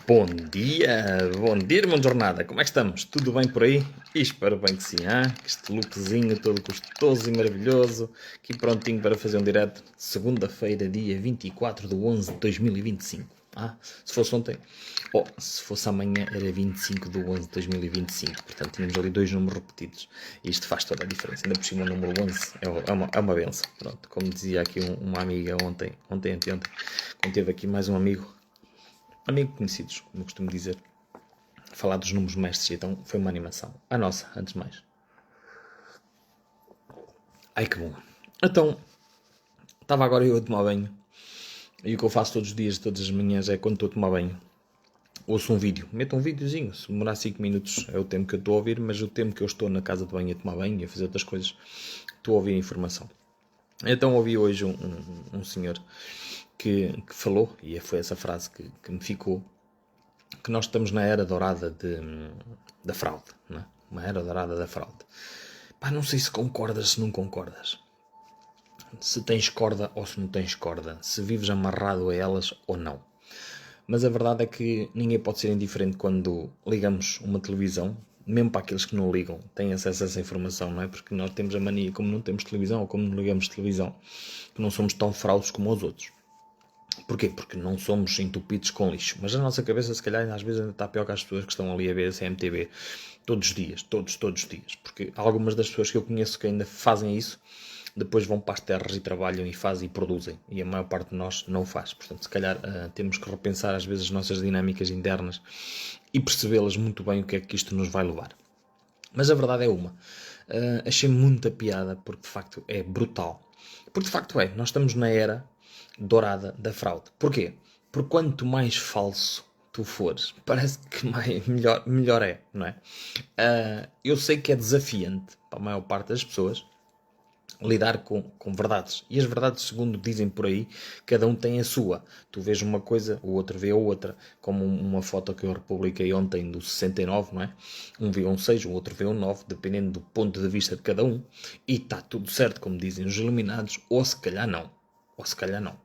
Bom dia, irmão de jornada, como é que estamos? Tudo bem por aí? E espero bem que sim, hein? Este lookzinho todo gostoso e maravilhoso, aqui prontinho para fazer um direto, segunda-feira, dia 24 de 11 de 2025. Se fosse ontem, se fosse amanhã era 25 de 11 de 2025, portanto tínhamos ali dois números repetidos, e isto faz toda a diferença, ainda por cima o número 11 é uma benção, pronto, como dizia aqui uma amiga anteontem, quando teve aqui mais um amigo conhecidos, como eu costumo dizer, falar dos números mestres, então foi uma animação. A nossa, antes de mais. Ai que bom. Então, estava agora eu a tomar banho, e o que eu faço todos os dias, todas as manhãs, é quando estou a tomar banho, ouço um vídeo, meto um videozinho, se demorar 5 minutos é o tempo que eu estou a ouvir, mas o tempo que eu estou na casa de banho a tomar banho e a fazer outras coisas, estou a ouvir informação. Então ouvi hoje um senhor que falou, e foi essa frase que me ficou, que nós estamos na era dourada da fraude, não é? Uma era dourada da fraude. Pá, não sei se concordas, se não concordas. Se tens corda ou se não tens corda. Se vives amarrado a elas ou não. Mas a verdade é que ninguém pode ser indiferente quando ligamos uma televisão, mesmo para aqueles que não ligam, têm acesso a essa informação, não é? Porque nós temos a mania, como não temos televisão ou como não ligamos televisão, que não somos tão fraudes como os outros. Porquê? Porque não somos entupidos com lixo. Mas a nossa cabeça, se calhar, às vezes ainda está pior que as pessoas que estão ali a ver a CMTV todos os dias, todos os dias. Porque algumas das pessoas que eu conheço que ainda fazem isso, depois vão para as terras e trabalham e fazem e produzem. E a maior parte de nós não faz. Portanto, se calhar temos que repensar às vezes as nossas dinâmicas internas e percebê-las muito bem o que é que isto nos vai levar. Mas a verdade é uma. Achei muita piada porque de facto é brutal. Porque de facto nós estamos na era dourada da fraude. Porquê? Porque quanto mais falso tu fores, parece que melhor é, não é? Eu sei que é desafiante para a maior parte das pessoas lidar com verdades. E as verdades, segundo dizem por aí, cada um tem a sua. Tu vês uma coisa, o outro vê a outra. Como uma foto que eu republiquei ontem do 69, não é? Um vê um 6, o outro vê um 9, dependendo do ponto de vista de cada um. E está tudo certo, como dizem os iluminados, ou se calhar não. Ou se calhar não.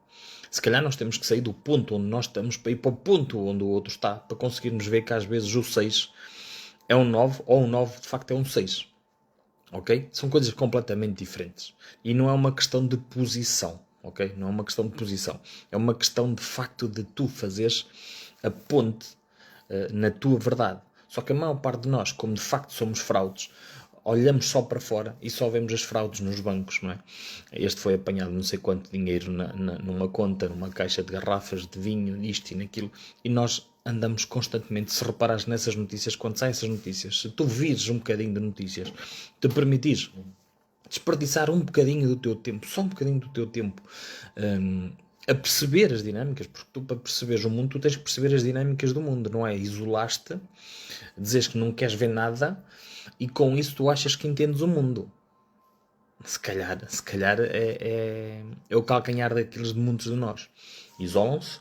Se calhar nós temos que sair do ponto onde nós estamos para ir para o ponto onde o outro está, para conseguirmos ver que às vezes o 6 é um 9 ou o 9 de facto é um 6. Ok? São coisas completamente diferentes. E não é uma questão de posição. Ok? Não é uma questão de posição. É uma questão de facto de tu fazeres a ponte na tua verdade. Só que a maior parte de nós, como de facto somos fraudes, olhamos só para fora e só vemos as fraudes nos bancos, não é? Este foi apanhado não sei quanto dinheiro numa conta, numa caixa de garrafas de vinho, nisto e naquilo, e nós andamos constantemente, se reparares nessas notícias, quando saem essas notícias, se tu vires um bocadinho de notícias, te permitires desperdiçar um bocadinho do teu tempo, só um bocadinho do teu tempo, a perceber as dinâmicas, porque tu, para perceberes o mundo, tu tens que perceber as dinâmicas do mundo, não é? Isolaste, dizes que não queres ver nada e com isso tu achas que entendes o mundo. Se calhar é o calcanhar daqueles de muitos de nós. Isolam-se,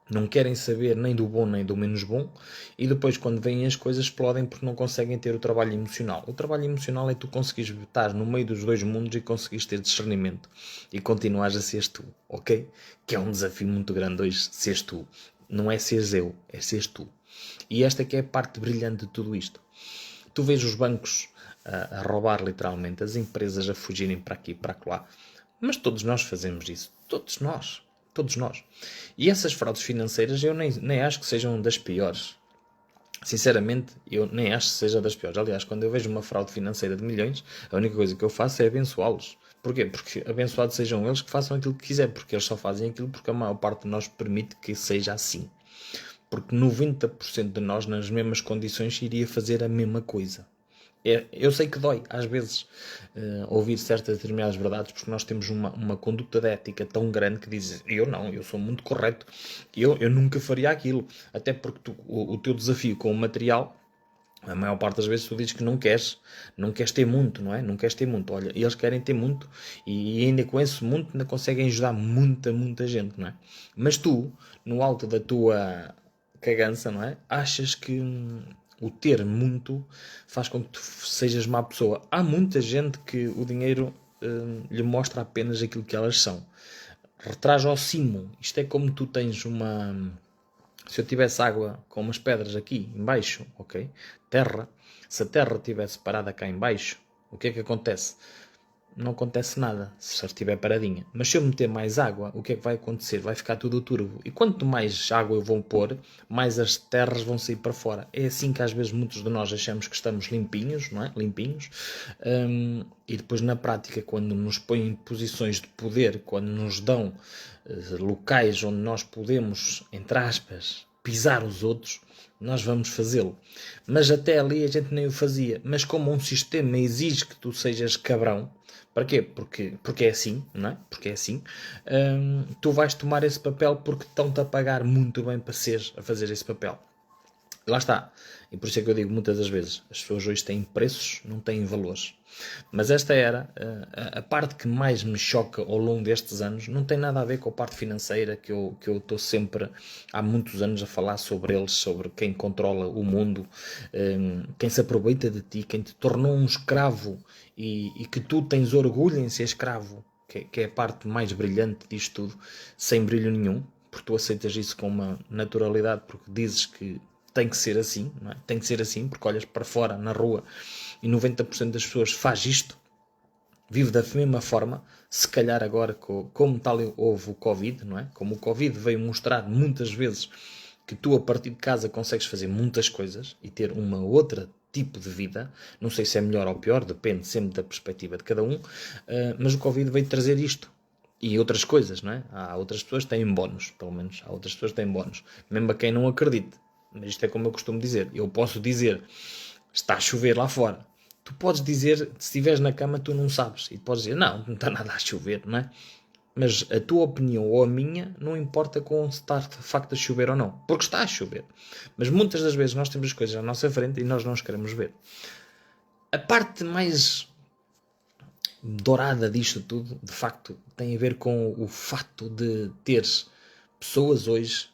não querem saber nem do bom nem do menos bom, e depois quando vêm as coisas explodem porque não conseguem ter o trabalho emocional. O trabalho emocional é tu conseguires estar no meio dos dois mundos e conseguires ter discernimento e continuares a seres tu, ok? Que é um desafio muito grande hoje, seres tu. Não é seres eu, é seres tu. E esta que é a parte brilhante de tudo isto. Tu vês os bancos a roubar literalmente, as empresas a fugirem para aqui e para lá, mas todos nós fazemos isso. Todos nós. Todos nós. E essas fraudes financeiras eu nem acho que sejam das piores. Sinceramente, eu nem acho que seja das piores. Aliás, quando eu vejo uma fraude financeira de milhões, a única coisa que eu faço é abençoá-los. Porquê? Porque abençoados sejam eles que façam aquilo que quiser, porque eles só fazem aquilo porque a maior parte de nós permite que seja assim. Porque 90% de nós, nas mesmas condições, iria fazer a mesma coisa. Eu sei que dói, às vezes, ouvir certas determinadas verdades, porque nós temos uma conduta de ética tão grande que diz, eu não, eu sou muito correto, eu nunca faria aquilo. Até porque o teu desafio com o material, a maior parte das vezes tu dizes que não queres ter muito, não é? Não queres ter muito. Olha, eles querem ter muito e ainda com esse muito ainda conseguem ajudar muita gente, não é? Mas tu, no alto da tua cagança, não é? Achas que o ter muito faz com que tu sejas má pessoa. Há muita gente que o dinheiro lhe mostra apenas aquilo que elas são. Retraz ao cimo. Isto é como tu tens uma... se eu tivesse água com umas pedras aqui embaixo, ok? Terra, se a terra estivesse parada cá embaixo, o que é que acontece? Não acontece nada se ela estiver paradinha. Mas se eu meter mais água, o que é que vai acontecer? Vai ficar tudo turvo. E quanto mais água eu vou pôr, mais as terras vão sair para fora. É assim que às vezes muitos de nós achamos que estamos limpinhos, não é? Limpinhos. E depois na prática, quando nos põem em posições de poder, quando nos dão locais onde nós podemos, entre aspas, pisar os outros, nós vamos fazê-lo. Mas até ali a gente nem o fazia. Mas como um sistema exige que tu sejas cabrão, para quê? Porque é assim, não é? Porque é assim. Tu vais tomar esse papel porque estão-te a pagar muito bem para seres a fazer esse papel. Lá está. E por isso é que eu digo muitas das vezes, as pessoas hoje têm preços, não têm valores. Mas esta era a parte que mais me choca ao longo destes anos. Não tem nada a ver com a parte financeira, que eu estou sempre há muitos anos a falar sobre eles, sobre quem controla o mundo, quem se aproveita de ti, quem te tornou um escravo e que tu tens orgulho em ser escravo, que é a parte mais brilhante disto tudo, sem brilho nenhum, porque tu aceitas isso com uma naturalidade, porque dizes que tem que ser assim, não é? Tem que ser assim, porque olhas para fora, na rua, e 90% das pessoas faz isto, vive da mesma forma. Se calhar agora, como tal houve o Covid, não é? Como o Covid veio mostrar muitas vezes que tu a partir de casa consegues fazer muitas coisas e ter uma outra tipo de vida, não sei se é melhor ou pior, depende sempre da perspectiva de cada um, mas o Covid veio trazer isto. E outras coisas, não é? Há outras pessoas que têm bónus, pelo menos. Há outras pessoas que têm bónus. Mesmo a quem não acredite. Mas isto é como eu costumo dizer. Eu posso dizer, está a chover lá fora. Tu podes dizer, se estiveres na cama, tu não sabes. E podes dizer, não está nada a chover, não é? Mas a tua opinião ou a minha não importa com se está de facto a chover ou não. Porque está a chover. Mas muitas das vezes nós temos as coisas à nossa frente e nós não as queremos ver. A parte mais dourada disto tudo, de facto, tem a ver com o facto de teres pessoas hoje,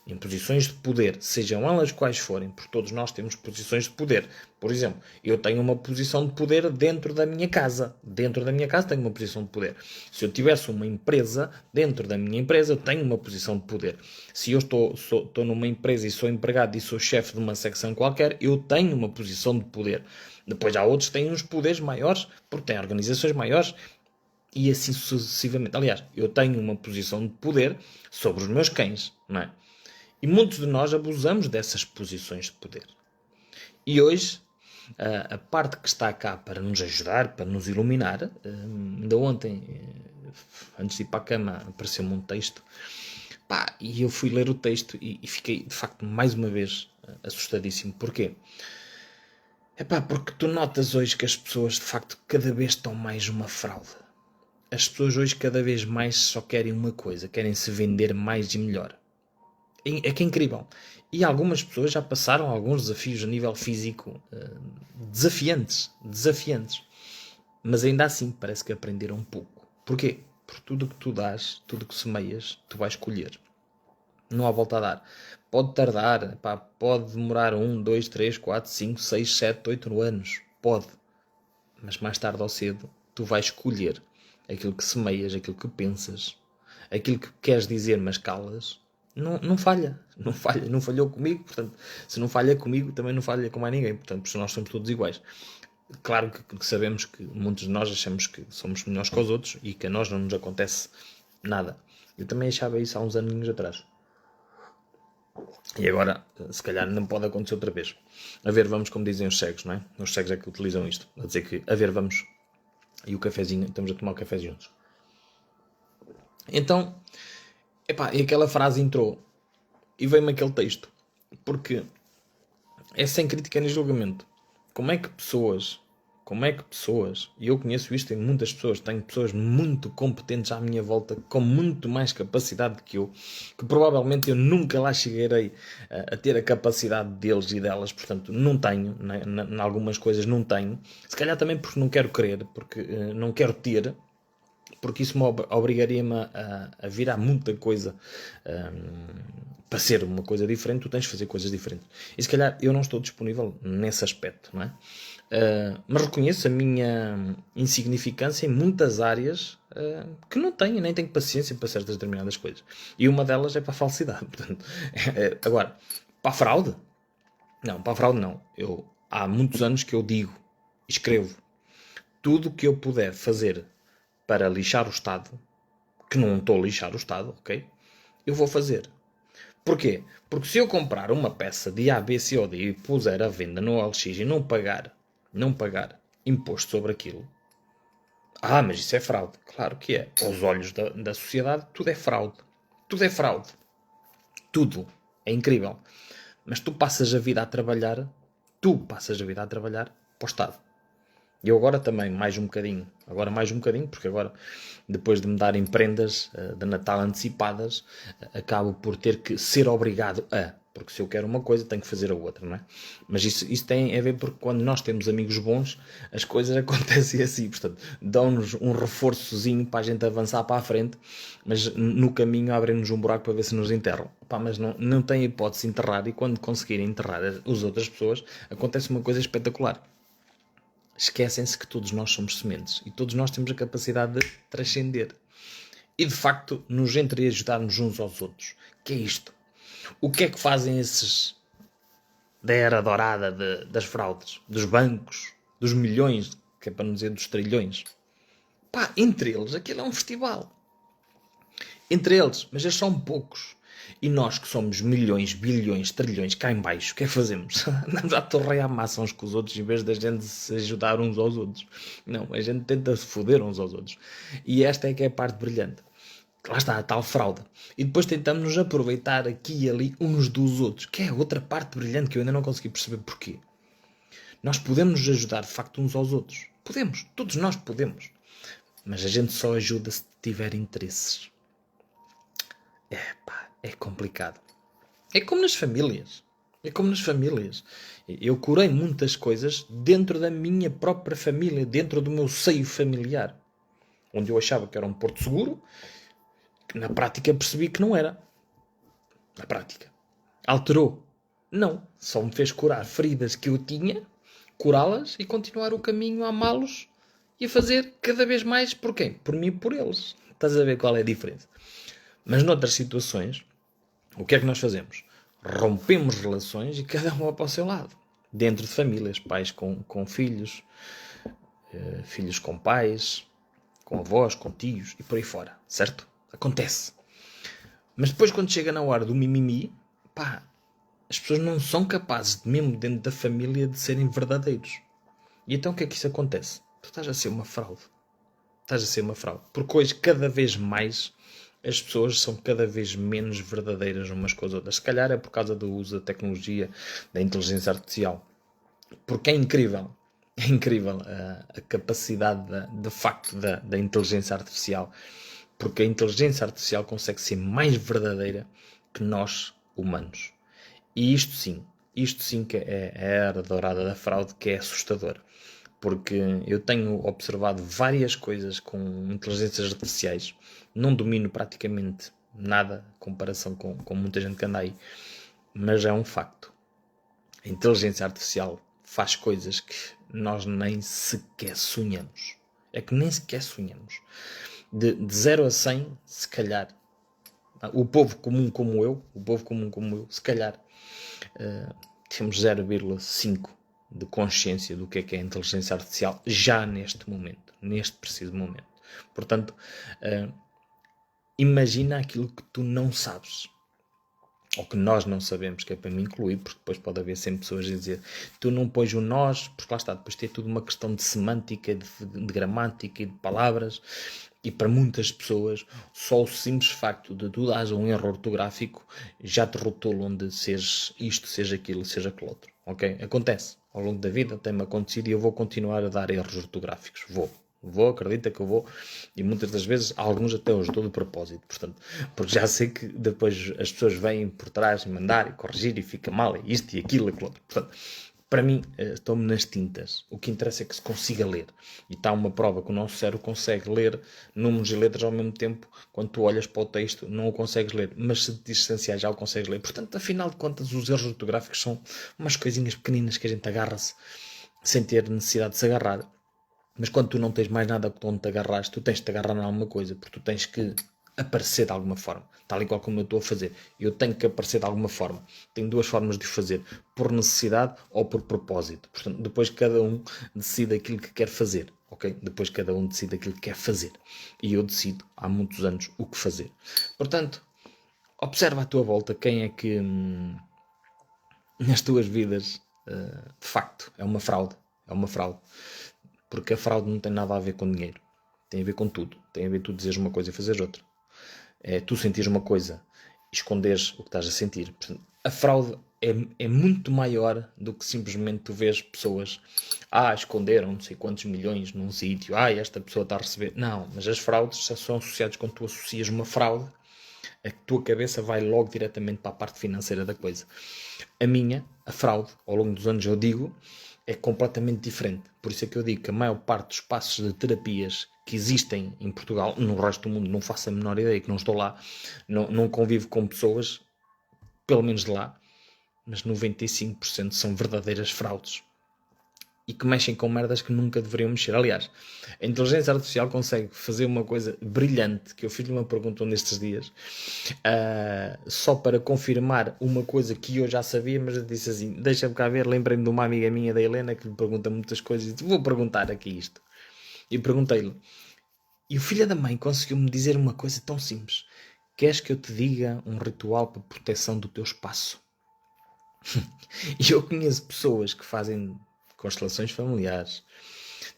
em posições de poder, sejam elas quais forem, porque todos nós temos posições de poder. Por exemplo, eu tenho uma posição de poder dentro da minha casa. Dentro da minha casa tenho uma posição de poder. Se eu tivesse uma empresa, dentro da minha empresa eu tenho uma posição de poder. Se eu estou numa empresa e sou empregado e sou chefe de uma secção qualquer, eu tenho uma posição de poder. Depois há outros que têm uns poderes maiores, porque têm organizações maiores, e assim sucessivamente. Aliás, eu tenho uma posição de poder sobre os meus cães, não é? E muitos de nós abusamos dessas posições de poder. E hoje, a parte que está cá para nos ajudar, para nos iluminar, ainda ontem, antes de ir para a cama, apareceu-me um texto, e eu fui ler o texto e fiquei, de facto, mais uma vez assustadíssimo. Porquê? Porque tu notas hoje que as pessoas, de facto, cada vez estão mais uma fraude. As pessoas hoje cada vez mais só querem uma coisa, querem se vender mais e melhor. É que é incrível. E algumas pessoas já passaram alguns desafios a nível físico desafiantes. Mas ainda assim parece que aprenderam um pouco. Porquê? Porque tudo o que tu dás, tudo o que semeias, tu vais colher. Não há volta a dar. Pode tardar, pode demorar 1, 2, 3, 4, 5, 6, 7, 8 anos. Pode. Mas mais tarde ou cedo, tu vais colher aquilo que semeias, aquilo que pensas, aquilo que queres dizer, mas calas. Não falha, não falhou comigo, portanto, se não falha comigo, também não falha com mais ninguém, portanto, nós somos todos iguais. Claro que sabemos que muitos de nós achamos que somos melhores que os outros e que a nós não nos acontece nada. Eu também achava isso há uns aninhos atrás. E agora, se calhar, não pode acontecer outra vez. A ver, vamos, como dizem os cegos, não é? Os cegos é que utilizam isto, a dizer que, a ver, vamos, e o cafezinho, estamos a tomar o café juntos. Então, e aquela frase entrou e veio-me aquele texto, porque é sem crítica nem julgamento. Como é que pessoas, e eu conheço isto em muitas pessoas, tenho pessoas muito competentes à minha volta, com muito mais capacidade que eu, que provavelmente eu nunca lá chegarei a ter a capacidade deles e delas, portanto não tenho, em algumas coisas não tenho, se calhar também porque não quero querer, porque não quero ter, porque isso me obrigaria-me a virar muita coisa para ser uma coisa diferente. Tu tens de fazer coisas diferentes. E se calhar eu não estou disponível nesse aspecto, não é? Mas reconheço a minha insignificância em muitas áreas que não têm, nem têm paciência para certas determinadas coisas. E uma delas é para a falsidade. Portanto, agora, para a fraude? Não, para a fraude não. Há muitos anos que eu digo, escrevo, tudo o que eu puder fazer para lixar o Estado, que não estou a lixar o Estado, ok? Eu vou fazer. Porquê? Porque se eu comprar uma peça de A, B, C ou D e puser à venda no OLX e não pagar imposto sobre aquilo, mas isso é fraude. Claro que é. Aos olhos da sociedade, tudo é fraude. Tudo é fraude. Tudo. É incrível. Mas tu passas a vida a trabalhar para o Estado. E eu agora também, mais um bocadinho, porque agora, depois de me darem prendas de Natal antecipadas, acabo por ter que ser obrigado porque se eu quero uma coisa, tenho que fazer a outra, não é? Mas isso tem a ver porque quando nós temos amigos bons, as coisas acontecem assim, portanto, dão-nos um reforçozinho para a gente avançar para a frente, mas no caminho abrem-nos um buraco para ver se nos enterram. Mas não tem hipótese de enterrar, e quando conseguirem enterrar as outras pessoas, acontece uma coisa espetacular. Esquecem-se que todos nós somos sementes e todos nós temos a capacidade de transcender e de facto nos entreajudarmos uns aos outros. Que é isto? O que é que fazem esses da era dourada das fraudes, dos bancos, dos milhões, que é para não dizer dos trilhões? Entre eles, aquilo é um festival. Entre eles, mas eles são poucos. E nós que somos milhões, bilhões, trilhões, cá em baixo, o que é que fazemos? Andamos a torrear massa uns com os outros em vez da gente se ajudar uns aos outros. Não, a gente tenta se foder uns aos outros. E esta é que é a parte brilhante. Lá está a tal fraude. E depois tentamos nos aproveitar aqui e ali uns dos outros, que é a outra parte brilhante que eu ainda não consegui perceber porquê. Nós podemos nos ajudar de facto uns aos outros. Podemos, todos nós podemos. Mas a gente só ajuda se tiver interesses. É complicado. É como nas famílias. Eu curei muitas coisas dentro da minha própria família, dentro do meu seio familiar. Onde eu achava que era um porto seguro, que na prática percebi que não era. Na prática. Alterou. Não. Só me fez curar feridas que eu tinha, curá-las e continuar o caminho a amá-los e a fazer cada vez mais por quem? Por mim e por eles. Estás a ver qual é a diferença? Mas noutras situações, o que é que nós fazemos? Rompemos relações e cada um vai para o seu lado. Dentro de famílias, pais com filhos, filhos com pais, com avós, com tios e por aí fora. Certo? Acontece. Mas depois quando chega na hora do mimimi, as pessoas não são capazes, mesmo dentro da família, de serem verdadeiros. E então o que é que isso acontece? Tu estás a ser uma fraude. Porque hoje, cada vez mais, as pessoas são cada vez menos verdadeiras umas com as outras. Se calhar é por causa do uso da tecnologia, da inteligência artificial. Porque é incrível a capacidade de facto da inteligência artificial. Porque a inteligência artificial consegue ser mais verdadeira que nós, humanos. E isto sim que é a era dourada da fraude, que é assustador. Porque eu tenho observado várias coisas com inteligências artificiais. Não domino praticamente nada em comparação com muita gente que anda aí. Mas é um facto. A inteligência artificial faz coisas que nós nem sequer sonhamos. É que nem sequer sonhamos. De 0 a 100, se calhar, o povo comum como eu, se calhar, temos 0,5 de consciência do que é a inteligência artificial já neste momento, neste preciso momento. Portanto, imagina aquilo que tu não sabes, ou que nós não sabemos, que é para me incluir, porque depois pode haver sempre pessoas a dizer tu não pões o nós, porque lá está, depois tem tudo uma questão de semântica, de gramática e de palavras, e para muitas pessoas só o simples facto de tu dares um erro ortográfico já te rotulam de seres isto, seja aquilo, seja aquilo outro. Ok? Acontece. Ao longo da vida tem-me acontecido e eu vou continuar a dar erros ortográficos. Acredita que eu vou. E muitas das vezes, alguns até os dou de propósito. Portanto, porque já sei que depois as pessoas vêm por trás mandar e corrigir e fica mal, e isto e aquilo, aquilo outro. Portanto, para mim, estou-me nas tintas. O que interessa é que se consiga ler. E está uma prova que o nosso cérebro consegue ler números e letras ao mesmo tempo. Quando tu olhas para o texto, não o consegues ler. Mas se te distanciar, já o consegues ler. Portanto, afinal de contas, os erros ortográficos são umas coisinhas pequeninas que a gente agarra-se sem ter necessidade de se agarrar. Mas quando tu não tens mais nada onde te agarras, tu tens de te agarrar em alguma coisa, porque tu tens que aparecer de alguma forma, tal e qual como eu estou a fazer. Eu tenho que aparecer de alguma forma. Tenho duas formas de o fazer, por necessidade ou por propósito. Portanto, depois cada um decide aquilo que quer fazer, ok? Depois cada um decide aquilo que quer fazer. E eu decido, há muitos anos, o que fazer. Portanto, observa à tua volta quem é que, nas tuas vidas, de facto, é uma fraude. É uma fraude. Porque a fraude não tem nada a ver com dinheiro. Tem a ver com tudo. Tem a ver tu dizeres uma coisa e fazeres outra. É tu sentires uma coisa e esconderes o que estás a sentir. Portanto, a fraude é muito maior do que simplesmente tu vês pessoas esconderam não sei quantos milhões num sítio, esta pessoa está a receber. Não, mas as fraudes só são associadas quando tu associas uma fraude, a tua cabeça vai logo diretamente para a parte financeira da coisa. A fraude, ao longo dos anos eu digo, é completamente diferente. Por isso é que eu digo que a maior parte dos passos de terapias que existem em Portugal, no resto do mundo não faço a menor ideia, que não estou lá, não convivo com pessoas, pelo menos de lá, mas 95% são verdadeiras fraudes. E que mexem com merdas que nunca deveriam mexer. Aliás, a inteligência artificial consegue fazer uma coisa brilhante, que eu fiz-lhe uma pergunta nestes dias, só para confirmar uma coisa que eu já sabia, mas eu disse assim, deixa-me cá ver, lembrei-me de uma amiga minha, da Helena, que lhe pergunta muitas coisas, e disse, vou perguntar aqui isto. E perguntei-lhe, e o filho da mãe conseguiu-me dizer uma coisa tão simples, queres que eu te diga um ritual para proteção do teu espaço? E eu conheço pessoas que fazem constelações familiares,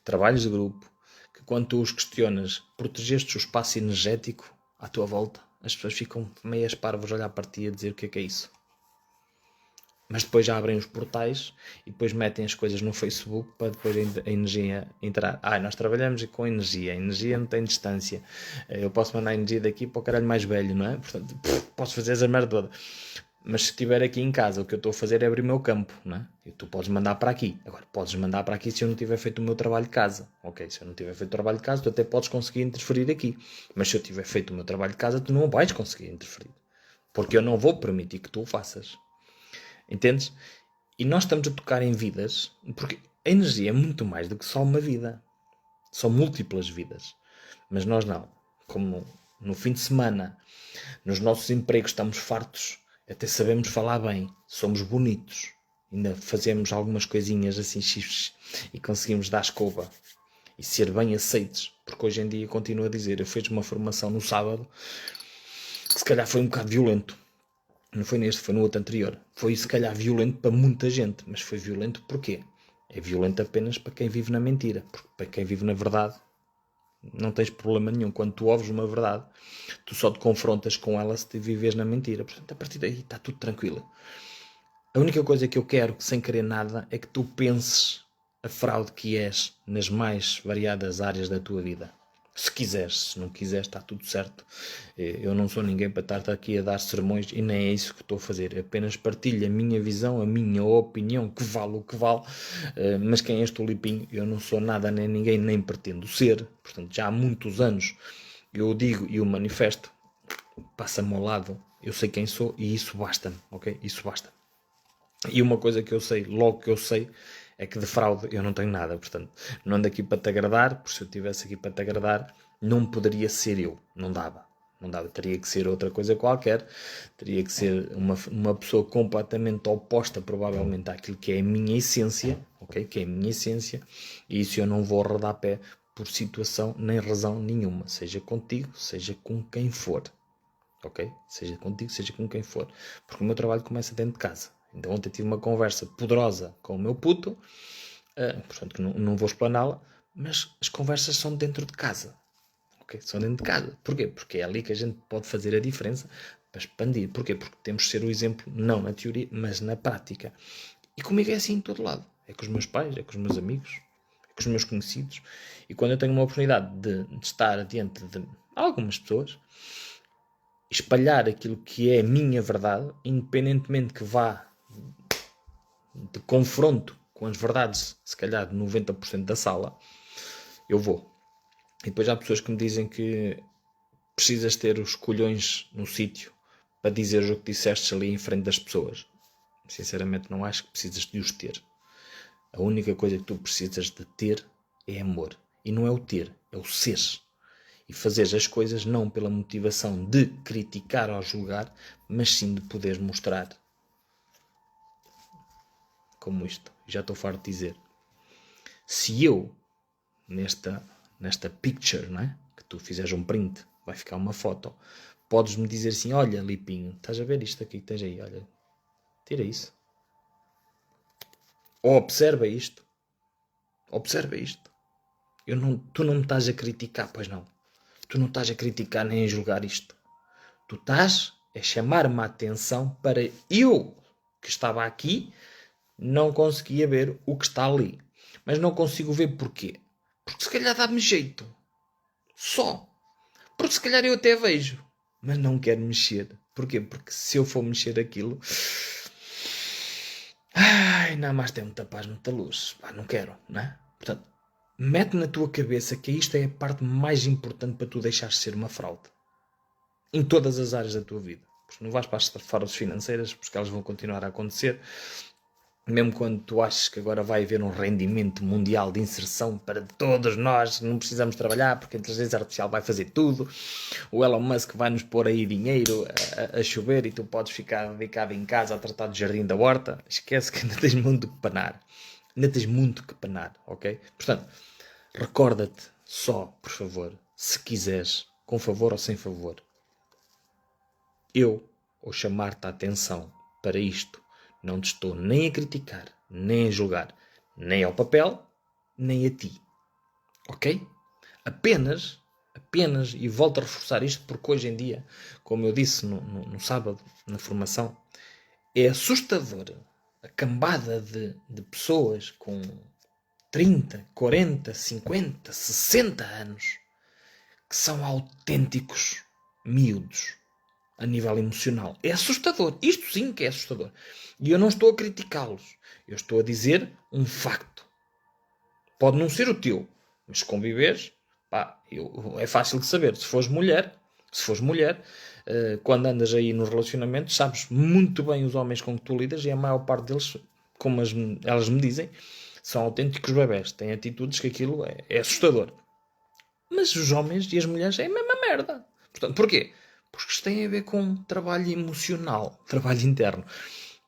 trabalhos de grupo, que quando tu os questionas, protegeste o espaço energético à tua volta, as pessoas ficam meias parvas a olhar para ti e a dizer o que é isso. Mas depois já abrem os portais e depois metem as coisas no Facebook para depois a energia entrar. Nós trabalhamos com energia. A energia não tem distância. Eu posso mandar energia daqui para o caralho mais velho, não é? Portanto, posso fazer essa merda toda. Mas se estiver aqui em casa, o que eu estou a fazer é abrir o meu campo, não é? E tu podes mandar para aqui. Agora, podes mandar para aqui se eu não tiver feito o meu trabalho de casa. Ok, se eu não tiver feito o trabalho de casa, tu até podes conseguir interferir aqui. Mas se eu tiver feito o meu trabalho de casa, tu não vais conseguir interferir. Porque eu não vou permitir que tu o faças. Entendes? E nós estamos a tocar em vidas, porque a energia é muito mais do que só uma vida. São múltiplas vidas. Mas nós não. Como no fim de semana, nos nossos empregos estamos fartos, até sabemos falar bem, somos bonitos, ainda fazemos algumas coisinhas assim chifres e conseguimos dar escova e ser bem aceitos, porque hoje em dia continuo a dizer, eu fiz uma formação no sábado que se calhar foi um bocado violento. Não foi neste, foi no outro anterior. Foi se calhar violento para muita gente, mas foi violento porquê? É violento apenas para quem vive na mentira, porque para quem vive na verdade não tens problema nenhum. Quando tu ouves uma verdade, tu só te confrontas com ela se te vives na mentira. Portanto, a partir daí está tudo tranquilo. A única coisa que eu quero, sem querer nada, é que tu penses a fraude que és nas mais variadas áreas da tua vida. Se quiseres, se não quiseres, está tudo certo. Eu não sou ninguém para estar aqui a dar sermões e nem é isso que estou a fazer. Eu apenas partilho a minha visão, a minha opinião, que vale o que vale. Mas quem és tu, Lipinho? Eu não sou nada nem ninguém, nem pretendo ser. Portanto, já há muitos anos eu o digo e o manifesto. Passa-me ao lado. Eu sei quem sou e isso basta-me, ok? Isso basta. E uma coisa que eu sei, logo que eu sei, é que de fraude eu não tenho nada. Portanto, não ando aqui para te agradar, porque se eu estivesse aqui para te agradar, não poderia ser eu. Não dava. Não dava. Teria que ser outra coisa qualquer. Teria que ser uma pessoa completamente oposta, provavelmente, àquilo que é a minha essência. Ok? Que é a minha essência. E isso eu não vou rodar pé por situação nem razão nenhuma. Seja contigo, seja com quem for. Ok? Seja contigo, seja com quem for. Porque o meu trabalho começa dentro de casa. Então ontem tive uma conversa poderosa com o meu puto, portanto que não vou explaná-la, mas as conversas são dentro de casa. Ok? São dentro de casa. Porquê? Porque é ali que a gente pode fazer a diferença para expandir. Porquê? Porque temos de ser o exemplo, não na teoria, mas na prática. E comigo é assim em todo lado. É com os meus pais, é com os meus amigos, é com os meus conhecidos. E quando eu tenho uma oportunidade de estar diante de algumas pessoas, espalhar aquilo que é a minha verdade, independentemente que vá de confronto com as verdades, se calhar de 90% da sala, eu vou. E depois há pessoas que me dizem que precisas ter os colhões no sítio para dizer o que disseste ali em frente das pessoas. Sinceramente não acho que precisas de os ter. A única coisa que tu precisas de ter é amor. E não é o ter, é o ser. E fazer as coisas não pela motivação de criticar ou julgar, mas sim de poderes mostrar. Como isto. Já estou farto de dizer. Se eu, nesta picture, não é? Que tu fizeres um print, vai ficar uma foto, podes-me dizer assim, olha, Lipinho, estás a ver isto aqui que tens aí? Olha, tira isso. Ou observa isto. Observa isto. Tu não me estás a criticar, pois não. Tu não estás a criticar nem a julgar isto. Tu estás a chamar-me a atenção para eu, que estava aqui, não conseguia ver o que está ali. Mas não consigo ver porquê? Porque se calhar dá-me jeito. Só. Porque se calhar eu até vejo. Mas não quero mexer. Porquê? Porque se eu for mexer aquilo... Ai, não, mas tem muita paz, muita luz. Pá, não quero, não é? Portanto, mete na tua cabeça que isto é a parte mais importante para tu deixares de ser uma fraude. Em todas as áreas da tua vida. Porque não vais para as fraudes financeiras, porque elas vão continuar a acontecer. Mesmo quando tu achas que agora vai haver um rendimento mundial de inserção para todos nós, não precisamos trabalhar porque a inteligência artificial vai fazer tudo, o Elon Musk vai nos pôr aí dinheiro a chover e tu podes ficar dedicado em casa a tratar do jardim da horta, esquece que ainda tens muito que penar. Ainda tens muito que penar, ok? Portanto, recorda-te só, por favor, se quiseres, com favor ou sem favor, ou chamar-te a atenção para isto, não te estou nem a criticar, nem a julgar, nem ao papel, nem a ti. Ok? Apenas, e volto a reforçar isto porque hoje em dia, como eu disse no sábado, na formação, é assustador a cambada de pessoas com 30, 40, 50, 60 anos que são autênticos miúdos a nível emocional. É assustador. Isto sim que é assustador. E eu não estou a criticá-los. Eu estou a dizer um facto. Pode não ser o teu, mas se conviveres, pá, é fácil de saber. Se fores mulher, quando andas aí nos relacionamentos, sabes muito bem os homens com que tu lidas e a maior parte deles, como elas me dizem, são autênticos bebés. Têm atitudes que aquilo é assustador. Mas os homens e as mulheres é a mesma merda. Portanto, porquê? Porque isto tem a ver com trabalho emocional, trabalho interno.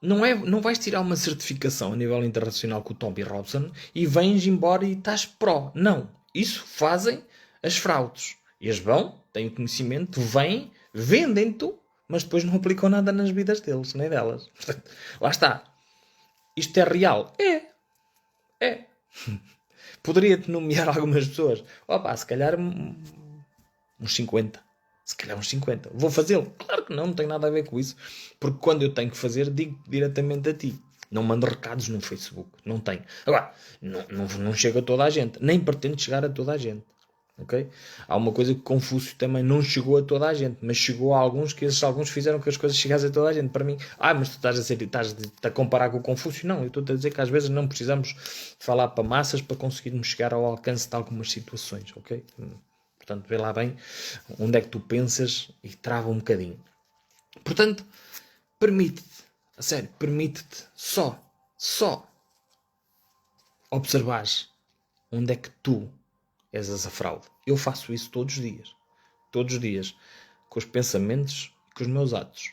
Não vais tirar uma certificação a nível internacional com o Tommy Robson e vens embora e estás pró. Não. Isso fazem as fraudes. E as vão, têm o conhecimento, vêm, vendem-te, mas depois não aplicam nada nas vidas deles, nem delas. Portanto, lá está. Isto é real? É. Poderia-te nomear algumas pessoas. Opa, se calhar uns 50. Se calhar uns 50. Vou fazê-lo? Claro que não tem nada a ver com isso. Porque quando eu tenho que fazer, digo diretamente a ti. Não mando recados no Facebook. Não tenho. Agora, não chego a toda a gente. Nem pretendo chegar a toda a gente. Ok? Há uma coisa que Confúcio também não chegou a toda a gente. Mas chegou a alguns que esses alguns fizeram que as coisas chegassem a toda a gente. Para mim, mas tu estás a comparar com o Confúcio? Não, eu estou a dizer que às vezes não precisamos falar para massas para conseguirmos chegar ao alcance de algumas situações. Ok? Portanto, vê lá bem onde é que tu pensas e trava um bocadinho. Portanto, permite-te, a sério, permite-te só observares onde é que tu és essa fraude. Eu faço isso todos os dias, com os pensamentos e com os meus atos.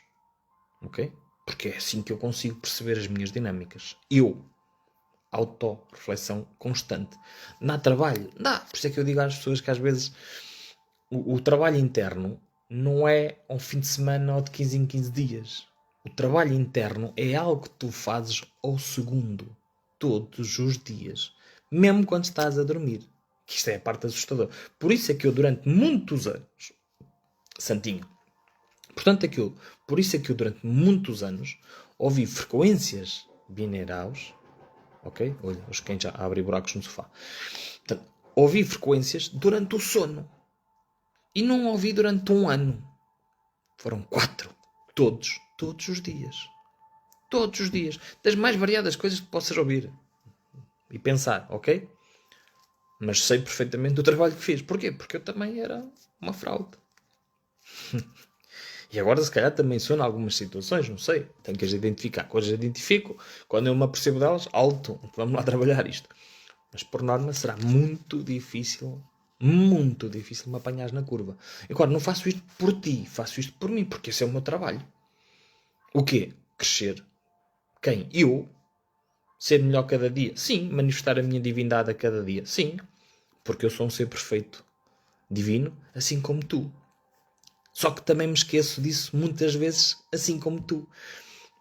Ok? Porque é assim que eu consigo perceber as minhas dinâmicas. Autorreflexão constante. Dá trabalho? Dá. Por isso é que eu digo às pessoas que às vezes o trabalho interno não é ao fim de semana ou de 15 em 15 dias. O trabalho interno é algo que tu fazes ao segundo, todos os dias, mesmo quando estás a dormir. Que isto é a parte assustadora. Por isso é que eu durante muitos anos, Santinho, por isso é que eu durante muitos anos ouvi frequências binaurais. Ok? Olha, os cães já abrem buracos no sofá. Portanto, ouvi frequências durante o sono. E não ouvi durante um ano. Foram 4. Todos os dias. Todos os dias. Das mais variadas coisas que possas ouvir. E pensar, ok? Mas sei perfeitamente o trabalho que fiz. Porquê? Porque eu também era uma fraude. E agora se calhar também sou em algumas situações, não sei. Tenho que as identificar. Quando as identifico, quando eu me apercebo delas, alto, vamos lá trabalhar isto. Mas por norma será muito difícil me apanhares na curva. Agora, não faço isto por ti, faço isto por mim, porque esse é o meu trabalho. O quê? Crescer. Quem? Eu? Ser melhor cada dia? Sim. Manifestar a minha divindade a cada dia? Sim. Porque eu sou um ser perfeito, divino, assim como tu. Só que também me esqueço disso muitas vezes, assim como tu.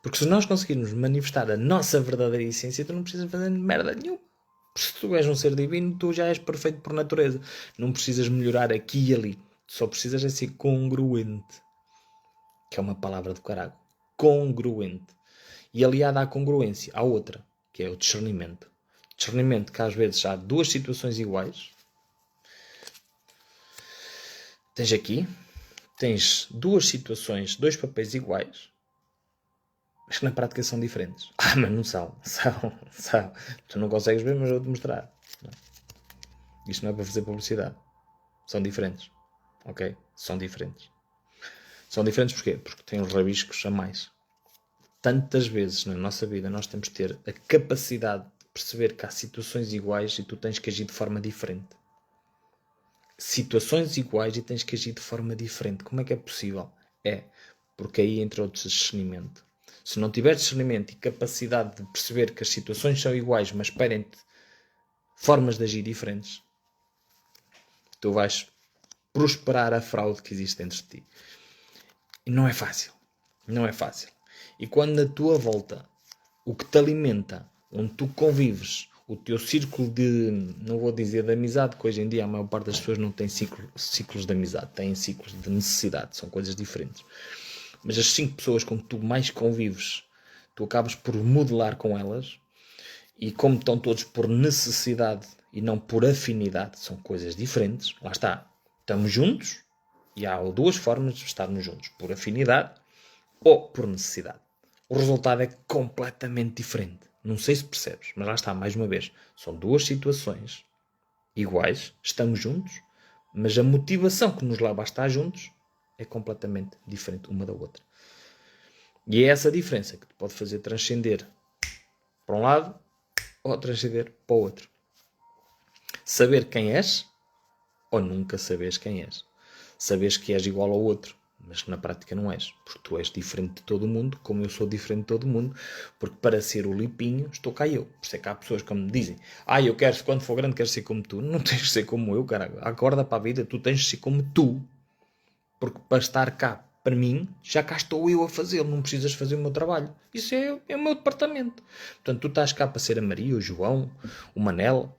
Porque se nós conseguirmos manifestar a nossa verdadeira essência, tu não precisas fazer merda nenhuma. Se tu és um ser divino, tu já és perfeito por natureza. Não precisas melhorar aqui e ali. Só precisas é ser congruente. Que é uma palavra do caralho. Congruente. E aliada à congruência, há outra, que é o discernimento. Discernimento que às vezes há duas situações iguais. Tens duas situações, dois papéis iguais, mas que na prática são diferentes. Mas não são. Tu não consegues ver, mas eu vou-te mostrar. Isto não é para fazer publicidade. São diferentes. Ok? São diferentes. São diferentes porquê? Porque têm os rabiscos a mais. Tantas vezes na nossa vida nós temos de ter a capacidade de perceber que há situações iguais e tu tens que agir de forma diferente. Situações iguais e tens que agir de forma diferente. Como é que é possível? Porque aí entra o discernimento. Se não tiveres discernimento e capacidade de perceber que as situações são iguais, mas pedem-te formas de agir diferentes, tu vais prosperar a fraude que existe dentro de ti. E não é fácil. Não é fácil. E quando na tua volta, o que te alimenta, onde tu convives, o teu círculo de, não vou dizer de amizade, que hoje em dia a maior parte das pessoas não tem ciclos de amizade, têm ciclos de necessidade, são coisas diferentes. Mas as 5 pessoas com que tu mais convives, tu acabas por modelar com elas, e como estão todos por necessidade e não por afinidade, são coisas diferentes. Lá está, estamos juntos, e há duas formas de estarmos juntos, por afinidade ou por necessidade. O resultado é completamente diferente. Não sei se percebes, mas lá está, mais uma vez, são duas situações iguais, estamos juntos, mas a motivação que nos leva a estar juntos é completamente diferente uma da outra. E é essa diferença que te pode fazer transcender para um lado ou transcender para o outro. Saber quem és ou nunca saberes quem és. Saberes que és igual ao outro, mas que na prática não és. Porque tu és diferente de todo mundo, como eu sou diferente de todo mundo, porque para ser o lipinho estou cá eu. Por isso é que há pessoas que me dizem: eu quero, quando for grande, quero ser como tu. Não tens de ser como eu, cara. Acorda para a vida, tu tens de ser como tu. Porque para estar cá, para mim, já cá estou eu a fazê-lo. Não precisas fazer o meu trabalho. Isso é o meu departamento. Portanto, tu estás cá para ser a Maria, o João, o Manel,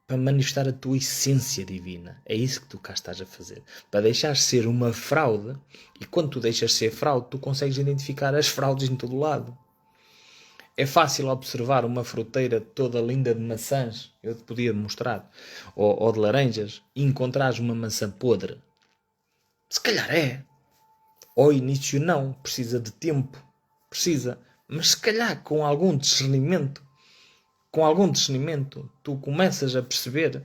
para manifestar a tua essência divina. É isso que tu cá estás a fazer. Para deixares ser uma fraude, e quando tu deixas ser fraude, tu consegues identificar as fraudes em todo lado. É fácil observar uma fruteira toda linda de maçãs, eu te podia mostrar, ou de laranjas, e encontrares uma maçã podre. Se calhar é. Ao início não, precisa de tempo. Precisa. Mas se calhar com algum discernimento, tu começas a perceber,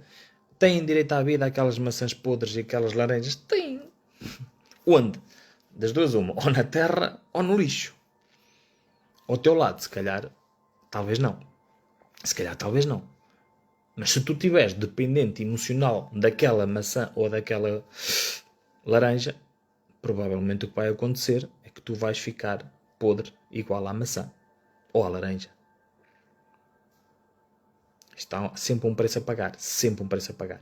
têm direito à vida aquelas maçãs podres e aquelas laranjas? Têm. Onde? Das duas uma. Ou na terra ou no lixo. Ao teu lado, se calhar, talvez não. Se calhar, talvez não. Mas se tu estiveres dependente emocional daquela maçã ou daquela laranja, provavelmente o que vai acontecer é que tu vais ficar podre igual à maçã ou à laranja. Está sempre um preço a pagar. Sempre um preço a pagar.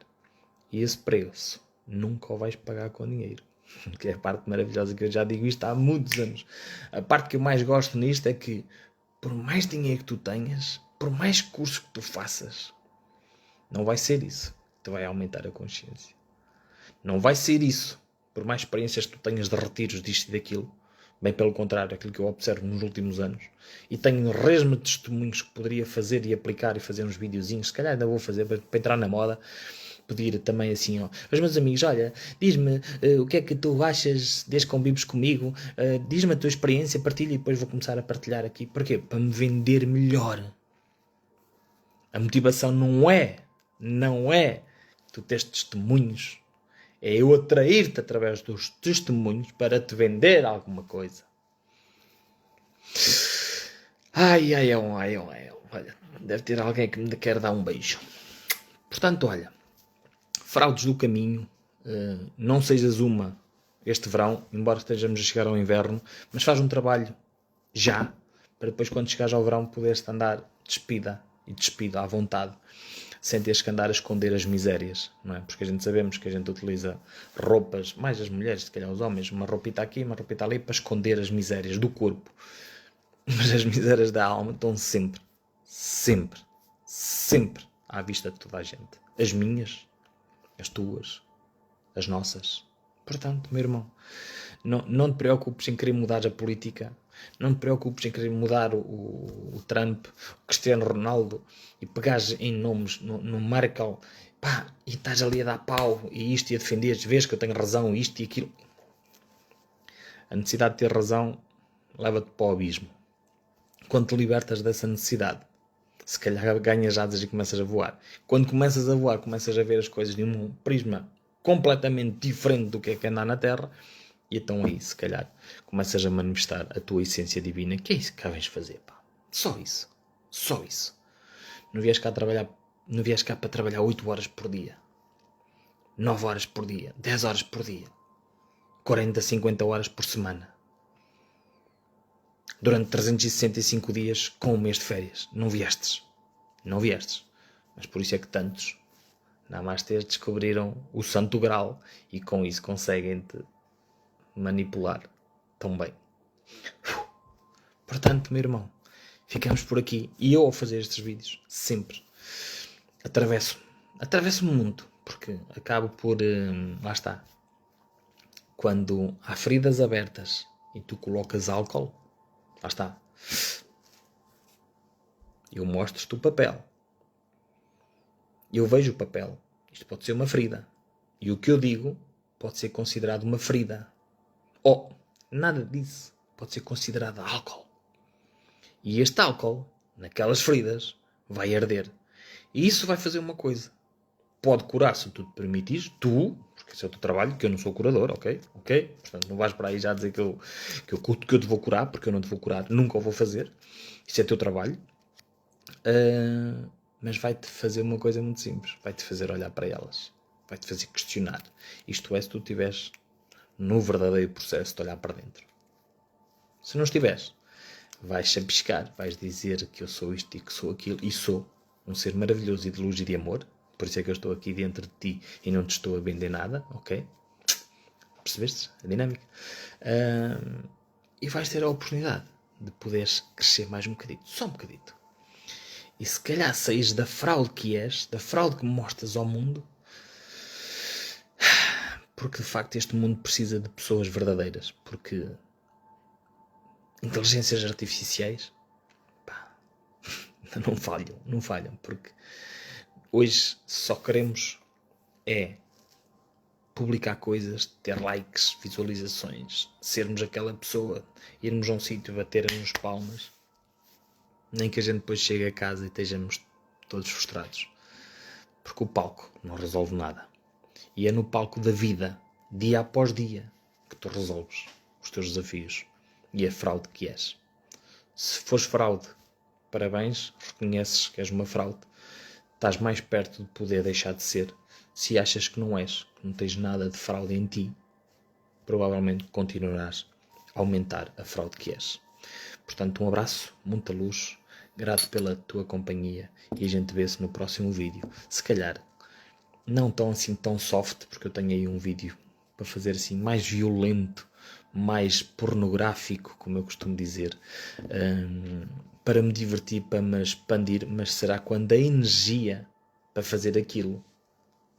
E esse preço nunca o vais pagar com dinheiro. Que é a parte maravilhosa, que eu já digo isto há muitos anos. A parte que eu mais gosto nisto é que, por mais dinheiro que tu tenhas, por mais cursos que tu faças, não vai ser isso que te vai aumentar a consciência. Não vai ser isso, por mais experiências que tu tenhas de retiros disto e daquilo. Bem pelo contrário, aquilo que eu observo nos últimos anos. E tenho resmo de testemunhos que poderia fazer e aplicar e fazer uns videozinhos. Se calhar ainda vou fazer para entrar na moda. Pedir também assim, aos meus amigos: olha, diz-me o que é que tu achas desde que convives comigo, diz-me a tua experiência, partilha, e depois vou começar a partilhar aqui. Porquê? Para me vender melhor. A motivação não é tu teres testemunhos, é eu atrair-te através dos testemunhos para te vender alguma coisa. Ai, olha, deve ter alguém que me quer dar um beijo. Portanto, olha, fraudes do caminho, não sejas uma este verão, embora estejamos a chegar ao inverno, mas faz um trabalho já, para depois quando chegares ao verão poderes andar despida à vontade, sem teres que andar a esconder as misérias, não é? Porque a gente sabemos que a gente utiliza roupas, mais as mulheres, se calhar os homens, uma roupita aqui, uma roupita ali, para esconder as misérias do corpo. Mas as misérias da alma estão sempre à vista de toda a gente. As minhas, as tuas, as nossas. Portanto, meu irmão, não te preocupes em querer mudar a política, não te preocupes em querer mudar o Trump, o Cristiano Ronaldo, e pegares em nomes no Merkel, pá, e estás ali a dar pau, e isto, e a defender, vês que eu tenho razão, isto e aquilo. A necessidade de ter razão leva-te para o abismo. Quando te libertas dessa necessidade, se calhar ganhas asas e começas a voar. Quando começas a voar, começas a ver as coisas de um prisma completamente diferente do que é andar na Terra, e então aí, se calhar, começas a manifestar a tua essência divina, que é isso que cá vens fazer, pá. Só isso. Não vies cá para trabalhar 8 horas por dia, 9 horas por dia, 10 horas por dia, 40, 50 horas por semana, durante 365 dias com um mês de férias. Não viestes. Mas por isso é que tantos namastês descobriram o santo grau e com isso conseguem-te manipular tão bem. Portanto, meu irmão, ficamos por aqui. E eu, ao fazer estes vídeos, sempre atravesso o mundo, porque acabo por, lá está, quando há feridas abertas e tu colocas álcool, lá está, eu mostro-te o papel, eu vejo o papel, isto pode ser uma ferida, e o que eu digo pode ser considerado uma ferida, ou nada disso pode ser considerado álcool, e este álcool, naquelas feridas, vai arder, e isso vai fazer uma coisa, pode curar se tu te permitires, porque esse é o teu trabalho, que eu não sou curador, ok? Portanto, não vais para aí já dizer que eu te vou curar, porque eu não te vou curar, nunca o vou fazer, isso é teu trabalho, mas vai-te fazer uma coisa muito simples, vai-te fazer olhar para elas, vai-te fazer questionar, isto é, se tu estiveres no verdadeiro processo de olhar para dentro. Se não estiveres, vais chapiscar, vais dizer que eu sou isto e que sou aquilo, e sou um ser maravilhoso e de luz e de amor, por isso é que eu estou aqui dentro de ti e não te estou a vender nada, ok? Percebeste a dinâmica? E vais ter a oportunidade de poderes crescer mais um bocadinho, só um bocadito. E se calhar saís da fraude que és, da fraude que mostras ao mundo, porque de facto este mundo precisa de pessoas verdadeiras, porque inteligências artificiais, pá, não falham, porque hoje só queremos publicar coisas, ter likes, visualizações, sermos aquela pessoa, irmos a um sítio, batermos palmas, nem que a gente depois chegue a casa e estejamos todos frustrados, porque o palco não resolve nada, e é no palco da vida, dia após dia, que tu resolves os teus desafios e a fraude que és. Se fores fraude, parabéns, reconheces que és uma fraude, estás mais perto de poder deixar de ser. Se achas que não és, que não tens nada de fraude em ti, provavelmente continuarás a aumentar a fraude que és. Portanto, um abraço, muita luz, grato pela tua companhia e a gente vê-se no próximo vídeo. Se calhar, não tão assim tão soft, porque eu tenho aí um vídeo para fazer assim mais violento, mais pornográfico, como eu costumo dizer, para me divertir, para me expandir, mas será quando a energia para fazer aquilo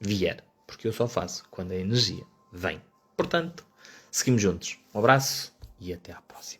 vier, porque eu só faço quando a energia vem. Portanto, seguimos juntos. Um abraço e até à próxima.